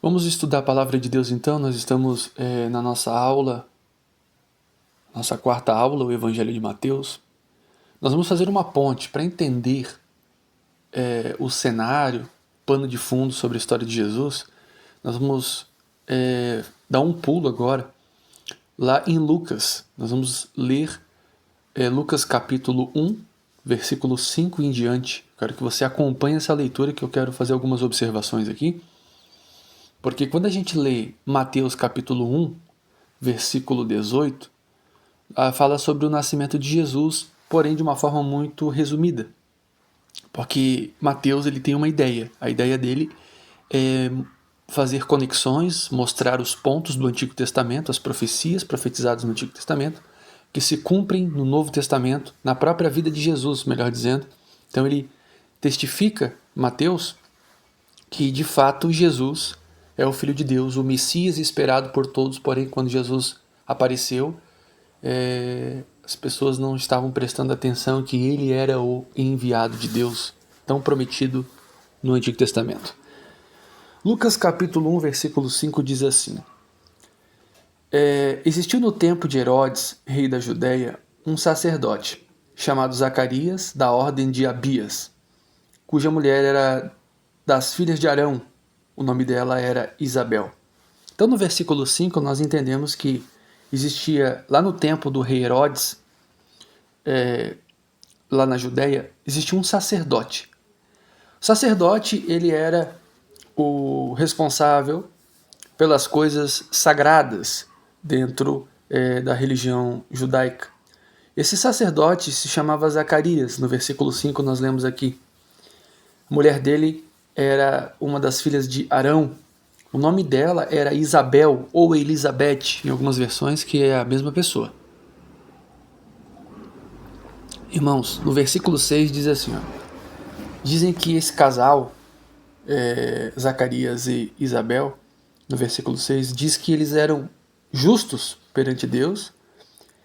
Vamos estudar a palavra de Deus então. Nós estamos na nossa aula, nossa quarta aula, o Evangelho de Mateus. Nós vamos fazer uma ponte para entender o cenário, pano de fundo sobre a história de Jesus. Nós vamos dar um pulo agora lá em Lucas. Nós vamos ler Lucas capítulo 1, versículo 5 em diante. Quero que você acompanhe essa leitura, que eu quero fazer algumas observações aqui. Porque quando a gente lê Mateus capítulo 1, versículo 18, fala sobre o nascimento de Jesus, porém de uma forma muito resumida. Porque Mateus ele tem uma ideia. A ideia dele é fazer conexões, mostrar os pontos do Antigo Testamento, as profecias profetizadas no Antigo Testamento, que se cumprem no Novo Testamento, na própria vida de Jesus, melhor dizendo. Então ele testifica, Mateus, que de fato Jesus é o Filho de Deus, o Messias esperado por todos, porém quando Jesus apareceu, as pessoas não estavam prestando atenção que ele era o enviado de Deus, tão prometido no Antigo Testamento. Lucas capítulo 1, versículo 5 diz assim: existiu no tempo de Herodes, rei da Judéia, um sacerdote, chamado Zacarias, da ordem de Abias, cuja mulher era das filhas de Arão. O nome dela era Isabel. Então no versículo 5 nós entendemos que existia, lá no tempo do rei Herodes, lá na Judéia, existia um sacerdote. O sacerdote, ele era o responsável pelas coisas sagradas dentro da religião judaica. Esse sacerdote se chamava Zacarias. No versículo 5 nós lemos aqui. A mulher dele era uma das filhas de Arão. O nome dela era Isabel ou Elizabeth, em algumas versões, que é a mesma pessoa. Irmãos, no versículo 6 diz assim, dizem que esse casal, Zacarias e Isabel, no versículo 6, diz que eles eram justos perante Deus,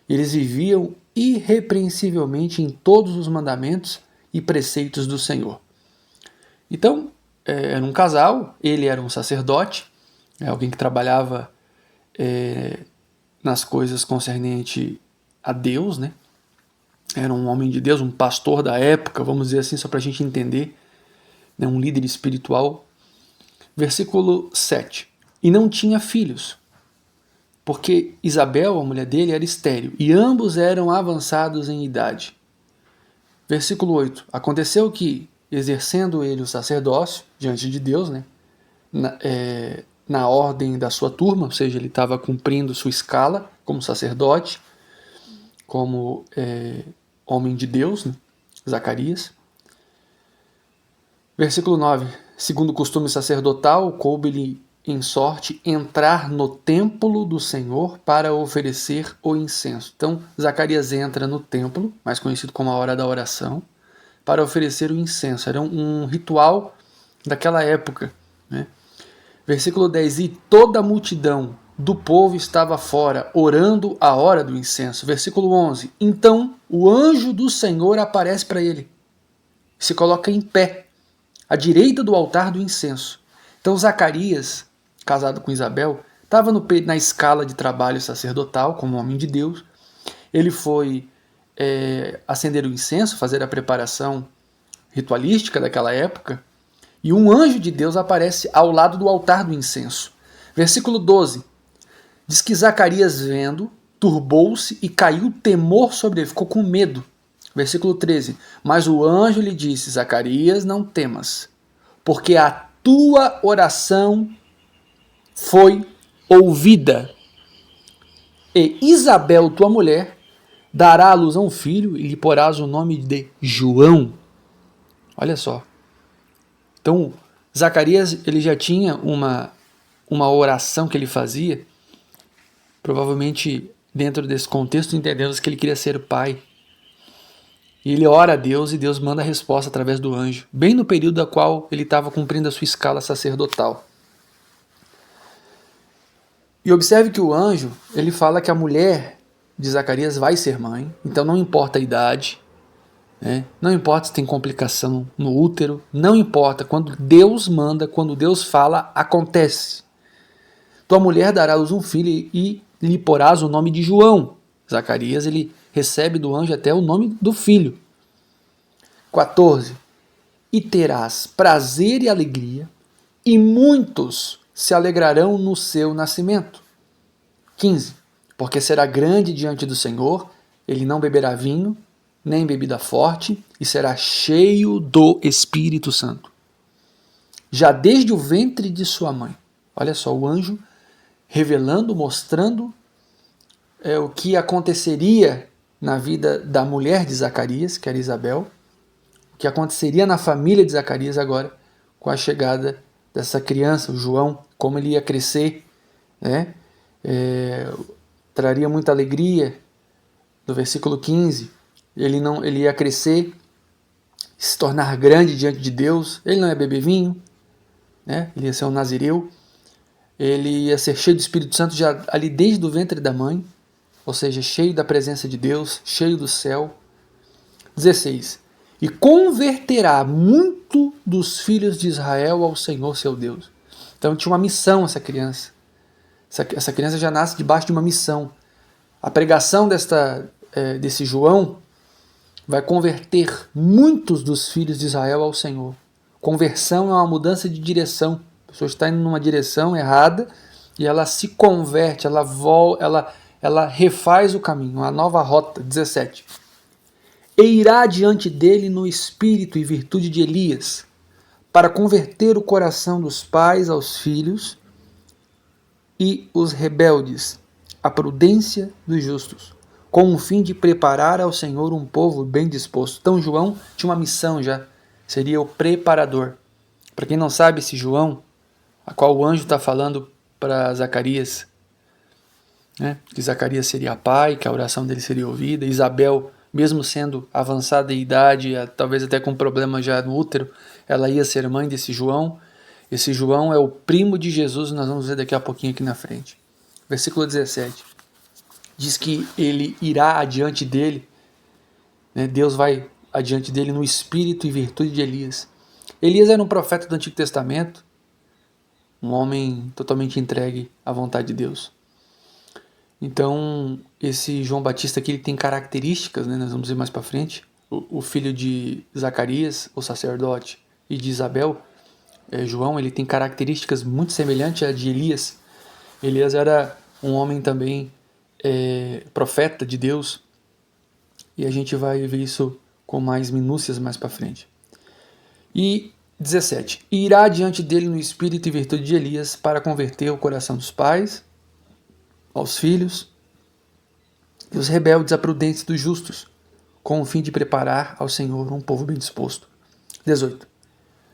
eles viviam irrepreensivelmente em todos os mandamentos e preceitos do Senhor. Então, era um casal, ele era um sacerdote, alguém que trabalhava nas coisas concernentes a Deus, né? Era um homem de Deus, um pastor da época, vamos dizer assim, só para a gente entender, né? Um líder espiritual. Versículo 7. E não tinha filhos, porque Isabel, a mulher dele, era estéril, e ambos eram avançados em idade. Versículo 8. Aconteceu que, exercendo ele o sacerdócio diante de Deus, né, na ordem da sua turma, ou seja, ele estava cumprindo sua escala como sacerdote, como homem de Deus, né, Zacarias. Versículo 9. Segundo o costume sacerdotal, coube-lhe em sorte entrar no templo do Senhor para oferecer o incenso. Então, Zacarias entra no templo, mais conhecido como a hora da oração, para oferecer o incenso. Era um ritual daquela época, né? Versículo 10. E toda a multidão do povo estava fora, orando a hora do incenso. Versículo 11. Então o anjo do Senhor aparece para ele, se coloca em pé, à direita do altar do incenso. Então Zacarias, casado com Isabel, estava na escala de trabalho sacerdotal, como homem de Deus. Ele foi acender o incenso, fazer a preparação ritualística daquela época, e um anjo de Deus aparece ao lado do altar do incenso. Versículo 12. Diz que Zacarias, vendo, turbou-se e caiu temor sobre ele, ficou com medo. Versículo 13. Mas o anjo lhe disse: Zacarias, não temas, porque a tua oração foi ouvida. E Isabel, tua mulher, dará à luz a um filho e lhe porás o nome de João. Olha só. Então, Zacarias ele já tinha uma oração que ele fazia, provavelmente dentro desse contexto entendemos que ele queria ser pai. E ele ora a Deus e Deus manda a resposta através do anjo, bem no período da qual ele estava cumprindo a sua escala sacerdotal. E observe que o anjo, ele fala que a mulher de Zacarias vai ser mãe, então não importa a idade, né? Não importa se tem complicação no útero, não importa, quando Deus manda, quando Deus fala, acontece. tua mulher dará à luz um filho e lhe porás o nome de João. Zacarias, ele recebe do anjo até o nome do filho. 14. E terás prazer e alegria, e muitos se alegrarão no seu nascimento. 15. Porque será grande diante do Senhor, ele não beberá vinho, nem bebida forte, e será cheio do Espírito Santo. Já desde o ventre de sua mãe. Olha só, o anjo revelando, mostrando o que aconteceria na vida da mulher de Zacarias, que era Isabel, o que aconteceria na família de Zacarias agora, com a chegada dessa criança, o João, como ele ia crescer, né? Traria muita alegria. No versículo 15, ele ia crescer, se tornar grande diante de Deus, ele não ia beber vinho, né? Ele ia ser um nazireu, ele ia ser cheio do Espírito Santo já ali desde o ventre da mãe, ou seja, cheio da presença de Deus, cheio do céu. 16. E converterá muito dos filhos de Israel ao Senhor seu Deus. Então tinha uma missão essa criança. Essa criança já nasce debaixo de uma missão. A pregação desse João vai converter muitos dos filhos de Israel ao Senhor. Conversão é uma mudança de direção. A pessoa está indo numa direção errada e ela se converte, ela refaz o caminho, uma nova rota. 17. E irá diante dele no espírito e virtude de Elias, para converter o coração dos pais aos filhos e os rebeldes à prudência dos justos, com o fim de preparar ao Senhor um povo bem disposto. Então João tinha uma missão já, seria o preparador. Para quem não sabe, esse João, a qual o anjo está falando para Zacarias, né, que Zacarias seria pai, que a oração dele seria ouvida, Isabel, mesmo sendo avançada em idade, talvez até com problema já no útero, ela ia ser mãe desse João. Esse João é o primo de Jesus, nós vamos ver daqui a pouquinho aqui na frente. Versículo 17. Diz que ele irá adiante dele, né? Deus vai adiante dele no espírito e virtude de Elias. Elias era um profeta do Antigo Testamento, um homem totalmente entregue à vontade de Deus. Então, esse João Batista aqui ele tem características, né? Nós vamos ver mais para frente. O filho de Zacarias, o sacerdote, e de Isabel, João, ele tem características muito semelhantes à de Elias. Elias era um homem também profeta de Deus, e a gente vai ver isso com mais minúcias mais para frente. E 17. E irá diante dele no espírito e virtude de Elias para converter o coração dos pais aos filhos e os rebeldes à prudência dos justos, com o fim de preparar ao Senhor um povo bem disposto. 18.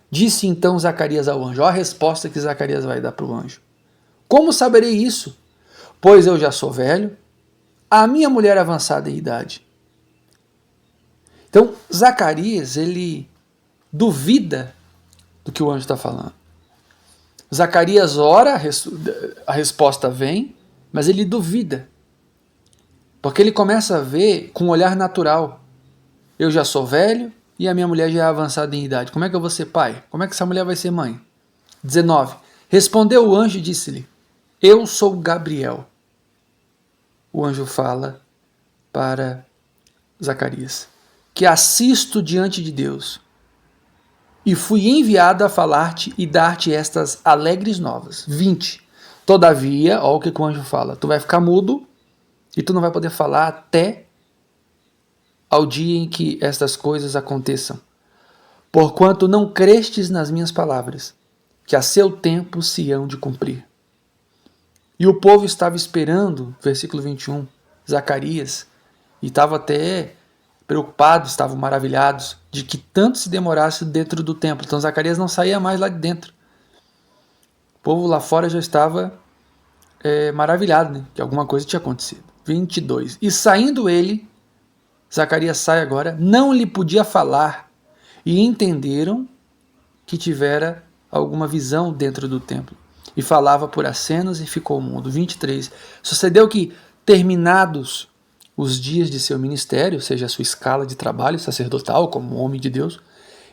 Disse então Zacarias ao anjo, olha a resposta que Zacarias vai dar para o anjo. Como saberei isso? Pois eu já sou velho, a minha mulher é avançada em idade. Então, Zacarias, ele duvida do que o anjo está falando. Zacarias ora, a resposta vem, mas ele duvida. Porque ele começa a ver com um olhar natural. Eu já sou velho e a minha mulher já é avançada em idade. Como é que eu vou ser pai? Como é que essa mulher vai ser mãe? 19. Respondeu o anjo e disse-lhe, eu sou Gabriel. O anjo fala para Zacarias, que assisto diante de Deus e fui enviado a falar-te e dar-te estas alegres novas. 20. Todavia, olha o que o anjo fala, tu vai ficar mudo e tu não vai poder falar até ao dia em que estas coisas aconteçam, porquanto não crestes nas minhas palavras, que a seu tempo se hão de cumprir. E o povo estava esperando, versículo 21, Zacarias, e estava até preocupados, estavam maravilhados de que tanto se demorasse dentro do templo. Então Zacarias não saía mais lá de dentro. O povo lá fora já estava maravilhado, né, que alguma coisa tinha acontecido. 22. E saindo ele, Zacarias sai agora, não lhe podia falar, e entenderam que tivera alguma visão dentro do templo. E falava por acenos e ficou mudo. 23. Sucedeu que, terminados os dias de seu ministério, ou seja, a sua escala de trabalho sacerdotal, como homem de Deus,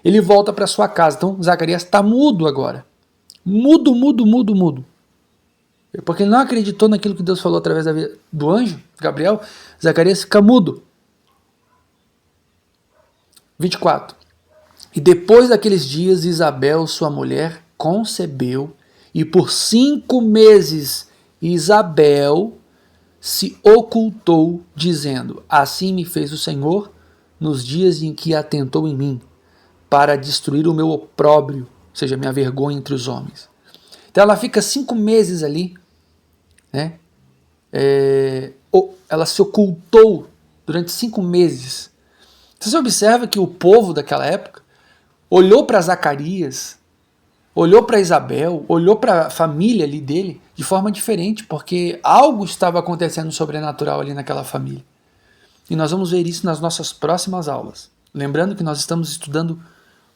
ele volta para sua casa. Então, Zacarias está mudo agora. Mudo. Porque ele não acreditou naquilo que Deus falou através do anjo, Gabriel, Zacarias fica mudo. 24. E depois daqueles dias, Isabel, sua mulher, concebeu, e por 5 meses Isabel se ocultou, dizendo: assim me fez o Senhor nos dias em que atentou em mim, para destruir o meu opróbrio, ou seja, minha vergonha entre os homens. Então ela fica 5 meses ali, né? Ela se ocultou durante 5 meses. Então você observa que o povo daquela época olhou para Zacarias, olhou para Isabel, olhou para a família ali dele de forma diferente, porque algo estava acontecendo sobrenatural ali naquela família. E nós vamos ver isso nas nossas próximas aulas. Lembrando que nós estamos estudando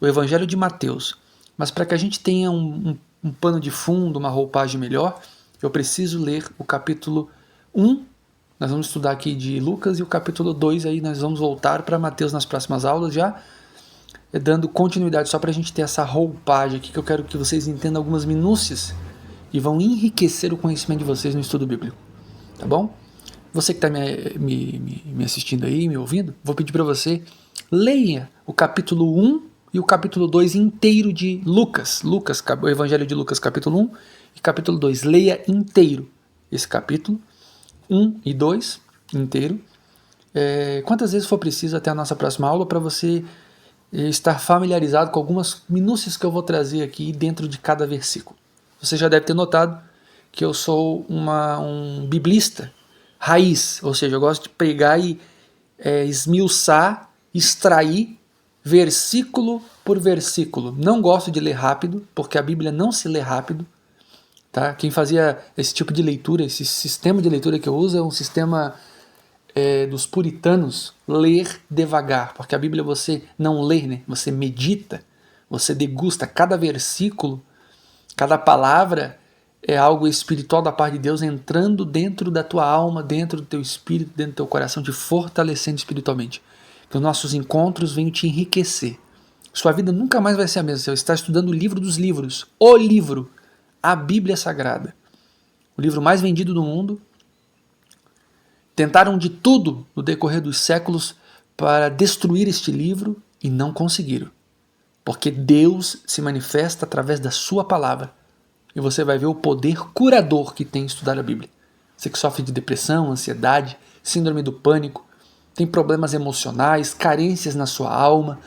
o Evangelho de Mateus, mas para que a gente tenha um pano de fundo, uma roupagem melhor, eu preciso ler o capítulo 1, nós vamos estudar aqui de Lucas, e o capítulo 2, aí nós vamos voltar para Mateus nas próximas aulas, já dando continuidade, só para a gente ter essa roupagem aqui, que eu quero que vocês entendam algumas minúcias e vão enriquecer o conhecimento de vocês no estudo bíblico, tá bom? Você que está me assistindo aí, me ouvindo, vou pedir para você, leia o capítulo 1 e o capítulo 2 inteiro de Lucas, o Evangelho de Lucas, capítulo 1 e capítulo 2, leia inteiro esse capítulo, 1 e 2, inteiro, quantas vezes for preciso até a nossa próxima aula, para você estar familiarizado com algumas minúcias que eu vou trazer aqui dentro de cada versículo. Você já deve ter notado que eu sou um biblista raiz, ou seja, eu gosto de pegar e esmiuçar, extrair versículo por versículo. Não gosto de ler rápido, porque a Bíblia não se lê rápido. Tá? Quem fazia esse tipo de leitura, esse sistema de leitura que eu uso é um sistema dos puritanos, ler devagar, porque a Bíblia você não lê, né? Você medita, você degusta cada versículo, cada palavra é algo espiritual da parte de Deus entrando dentro da tua alma, dentro do teu espírito, dentro do teu coração, te fortalecendo espiritualmente. Que os nossos encontros venham te enriquecer. Sua vida nunca mais vai ser a mesma. Você está estudando o livro dos livros, o livro, a Bíblia Sagrada, o livro mais vendido do mundo. Tentaram de tudo no decorrer dos séculos para destruir este livro e não conseguiram. Porque Deus se manifesta através da sua palavra. E você vai ver o poder curador que tem estudar a Bíblia. Você que sofre de depressão, ansiedade, síndrome do pânico, tem problemas emocionais, carências na sua alma,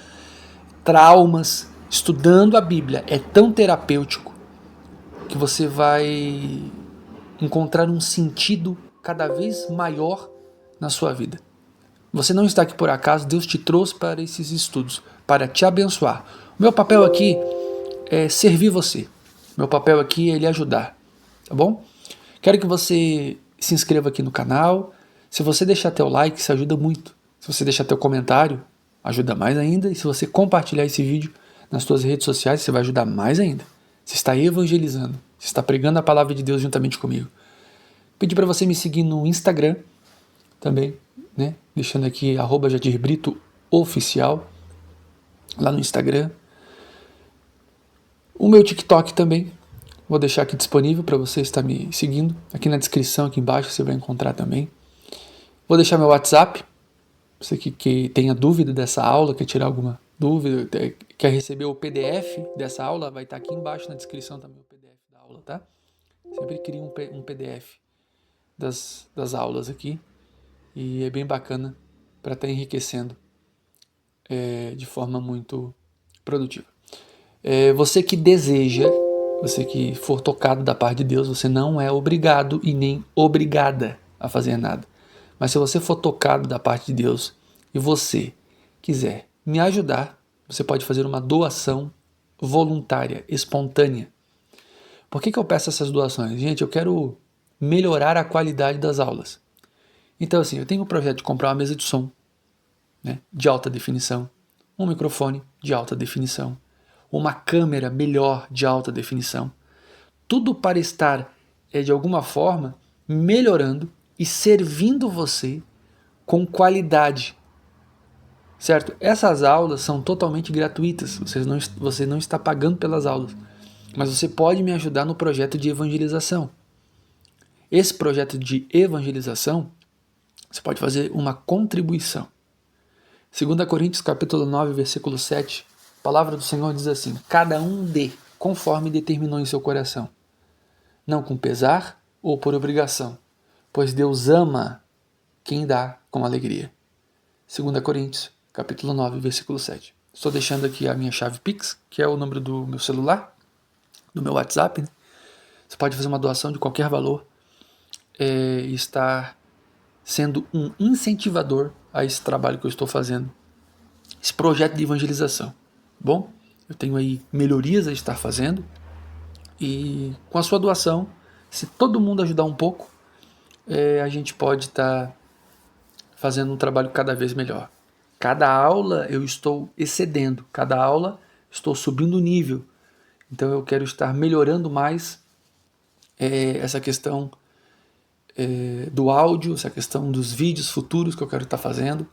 traumas, estudando a Bíblia é tão terapêutico que você vai encontrar um sentido cada vez maior na sua vida. Você não está aqui por acaso, Deus te trouxe para esses estudos, para te abençoar. O meu papel aqui é servir você. O meu papel aqui é lhe ajudar, tá bom? Quero que você se inscreva aqui no canal. Se você deixar teu like, isso ajuda muito. Se você deixar teu comentário, ajuda mais ainda. E se você compartilhar esse vídeo nas suas redes sociais, você vai ajudar mais ainda. Você está evangelizando, você está pregando a palavra de Deus juntamente comigo. Pedi para você me seguir no Instagram também, né? Deixando aqui @JadirBritoOficial lá no Instagram. O meu TikTok também, vou deixar aqui disponível para você estar me seguindo. Aqui na descrição, aqui embaixo, você vai encontrar também. Vou deixar meu WhatsApp, você que tenha dúvida dessa aula, quer tirar alguma dúvida, quer receber o PDF dessa aula, vai estar aqui embaixo na descrição também o PDF da aula, tá? Sempre crio um PDF das aulas aqui e é bem bacana para estar enriquecendo de forma muito produtiva. Você que deseja, você que for tocado da parte de Deus, você não é obrigado e nem obrigada a fazer nada. Mas se você for tocado da parte de Deus e você quiser me ajudar, você pode fazer uma doação voluntária, espontânea. Por que eu peço essas doações? Gente, eu quero melhorar a qualidade das aulas. Então assim, eu tenho o projeto de comprar uma mesa de som, né, de alta definição, um microfone de alta definição, uma câmera melhor de alta definição, tudo para estar, de alguma forma, melhorando e servindo você com qualidade, certo? Essas aulas são totalmente gratuitas, você não está pagando pelas aulas, mas você pode me ajudar no projeto de evangelização. esse projeto de evangelização, você pode fazer uma contribuição. 2 Coríntios capítulo 9, versículo 7, a palavra do Senhor diz assim: cada um dê conforme determinou em seu coração, não com pesar ou por obrigação, pois Deus ama quem dá com alegria. 2 Coríntios capítulo 9, versículo 7. Estou deixando aqui a minha chave Pix, que é o número do meu celular, do meu WhatsApp, né? Você pode fazer uma doação de qualquer valor e estar sendo um incentivador a esse trabalho que eu estou fazendo, esse projeto de evangelização. Bom, eu tenho aí melhorias a estar fazendo e com a sua doação, se todo mundo ajudar um pouco, a gente pode estar fazendo um trabalho cada vez melhor. Cada aula eu estou excedendo, cada aula estou subindo o nível. Então eu quero estar melhorando mais essa questão do áudio, essa questão dos vídeos futuros que eu quero estar fazendo.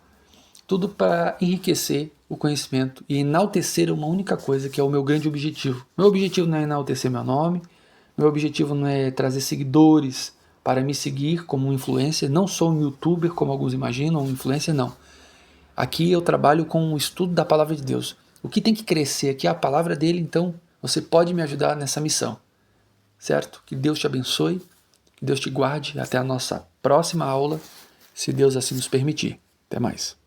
Tudo para enriquecer o conhecimento e enaltecer uma única coisa, que é o meu grande objetivo. Meu objetivo não é enaltecer meu nome, meu objetivo não é trazer seguidores para me seguir como um influencer. Não sou um youtuber, como alguns imaginam, um influencer, não. Aqui eu trabalho com o estudo da palavra de Deus. O que tem que crescer aqui é a palavra dele, então você pode me ajudar nessa missão. Certo? Que Deus te abençoe, que Deus te guarde. Até a nossa próxima aula, se Deus assim nos permitir. Até mais.